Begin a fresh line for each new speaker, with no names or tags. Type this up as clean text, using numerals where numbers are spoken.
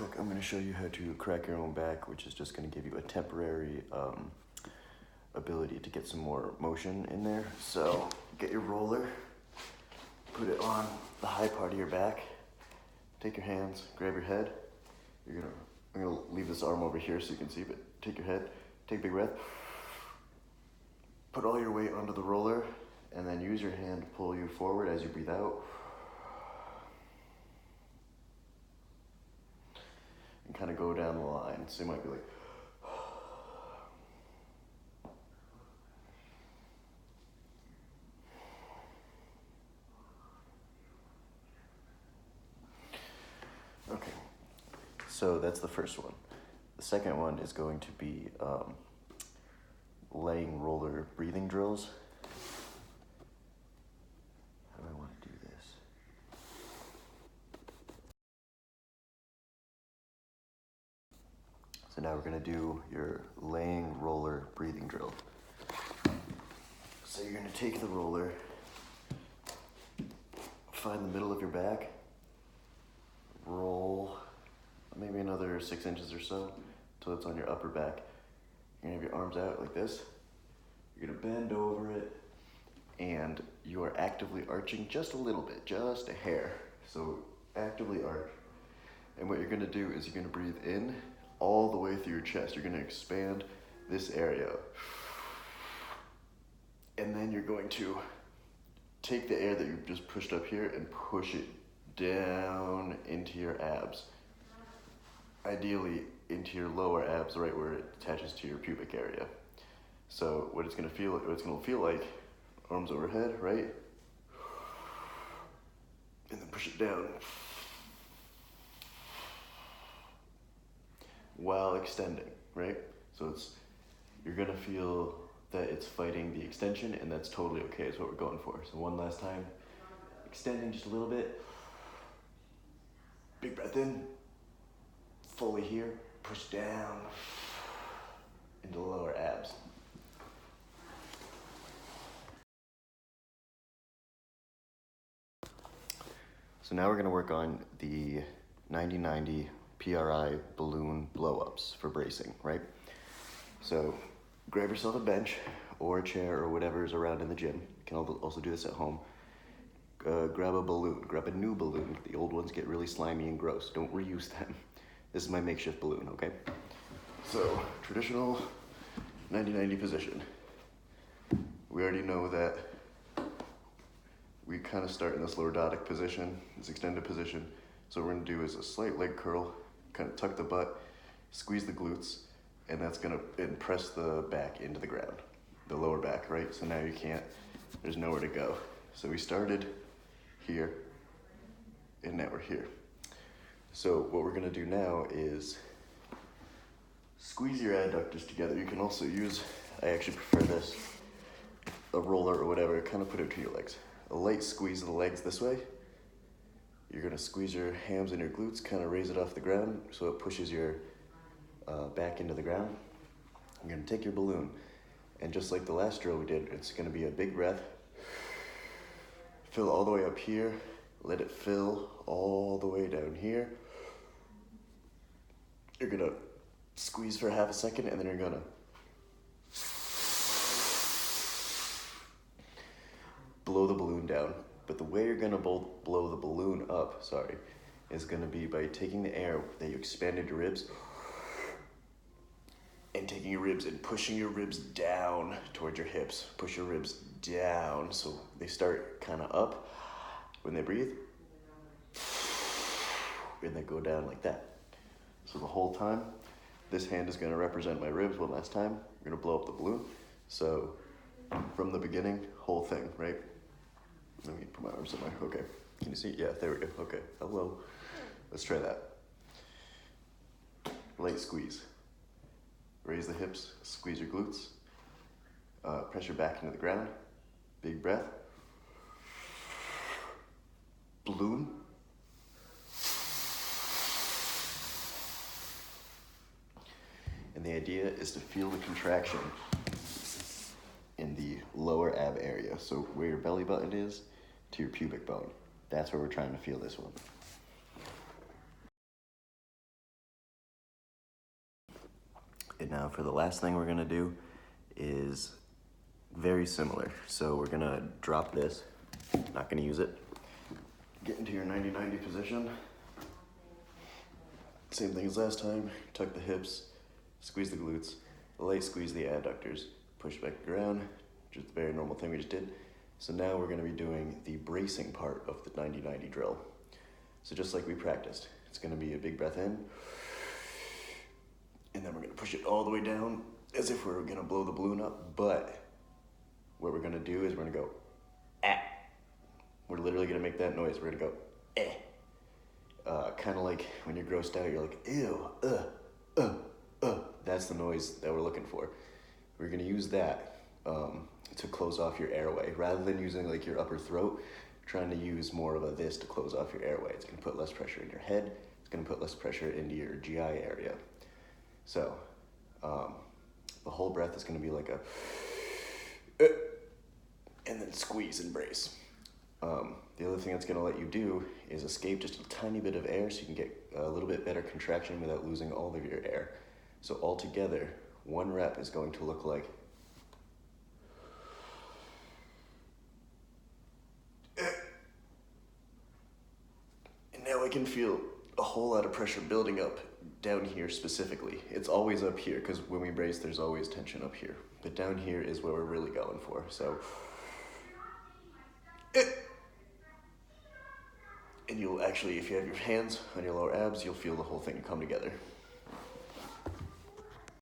quick, I'm going to show you how to crack your own back, which is just going to give you a temporary ability to get some more motion in there. So get your roller, put it on the high part of your back, take your hands, grab your head. I'm gonna leave this arm over here so you can see, but take your head, take a big breath, put all your weight onto the roller, and then use your hand to pull you forward as you breathe out. And kind of go down the line. So you might be like, okay. So that's the first one. The second one is going to be laying roller breathing drills. How do I want to do this? So now we're going to do your laying roller breathing drill. So you're going to take the roller, find the middle of your back, roll maybe another 6 inches or so until it's on your upper back. You're going to have your arms out like this. You're going to bend over it, and you are actively arching just a little bit, just a hair. So actively arch. And what you're going to do is you're going to breathe in all the way through your chest. You're going to expand this area. And then you're going to take the air that you've just pushed up here and push it down into your abs. Ideally into your lower abs, right where it attaches to your pubic area. So what it's gonna feel like, arms overhead, right? And then push it down. While extending, right? So you're gonna feel that it's fighting the extension, and that's totally okay. It's what we're going for. So one last time, extending just a little bit. Big breath in, fully here, push down into the lower abs. So now we're gonna work on the 90-90 PRI balloon blow-ups for bracing, right? So grab yourself a bench or a chair or whatever is around in the gym. You can also do this at home. Grab a balloon, grab a new balloon. The old ones get really slimy and gross. Don't reuse them. This is my makeshift balloon, okay? So, traditional 90-90 position. We already know that we kind of start in this lordotic position, this extended position. So what we're gonna do is a slight leg curl, kind of tuck the butt, squeeze the glutes, and that's gonna press the back into the ground, the lower back, right? So now there's nowhere to go. So we started here, and now we're here. So what we're gonna do now is squeeze your adductors together. You can also use, I actually prefer this, a roller or whatever, kind of put it between your legs. A light squeeze of the legs this way. You're gonna squeeze your hams and your glutes, kind of raise it off the ground so it pushes your back into the ground. You're gonna take your balloon, and just like the last drill we did, it's gonna be a big breath. Fill all the way up here, let it fill all the way down here. You're gonna squeeze for half a second, and then you're gonna blow the balloon down. But the way you're gonna blow the balloon up, is gonna be by taking the air that you expanded your ribs and taking your ribs and pushing your ribs down towards your hips. Push your ribs down so they start kind of up when they breathe, and they go down like that. So the whole time, this hand is gonna represent my ribs. One last time, we're gonna blow up the balloon. So from the beginning, whole thing, right? Let me put my arms somewhere, okay. Can you see? Yeah, there we go, okay. Hello, let's try that. Light squeeze. Raise the hips, squeeze your glutes, press your back into the ground, big breath. Balloon. And the idea is to feel the contraction in the lower ab area. So where your belly button is to your pubic bone. That's where we're trying to feel this one. And now for the last thing we're gonna do is very similar. So we're gonna drop this, not gonna use it. Get into your 90-90 position. Same thing as last time, tuck the hips, squeeze the glutes, light squeeze the adductors, push back the ground, just the very normal thing we just did. So now we're gonna be doing the bracing part of the 90-90 drill. So just like we practiced, it's gonna be a big breath in, and then we're gonna push it all the way down as if we're gonna blow the balloon up, but what we're gonna do is we're gonna go, ah. We're literally gonna make that noise, we're gonna go, eh. Kind of like when you're grossed out, you're like, ew, That's the noise that we're looking for. We're gonna use that to close off your airway. Rather than using like your upper throat, trying to use more of a this to close off your airway. It's gonna put less pressure in your head, it's gonna put less pressure into your GI area. So, the whole breath is gonna be like a, and then squeeze and brace. The other thing that's gonna let you do is escape just a tiny bit of air so you can get a little bit better contraction without losing all of your air. So altogether, one rep is going to look like and now I can feel a whole lot of pressure building up down here specifically. It's always up here because when we brace, there's always tension up here. But down here is where we're really going for. So, and you'll actually, if you have your hands on your lower abs, you'll feel the whole thing come together.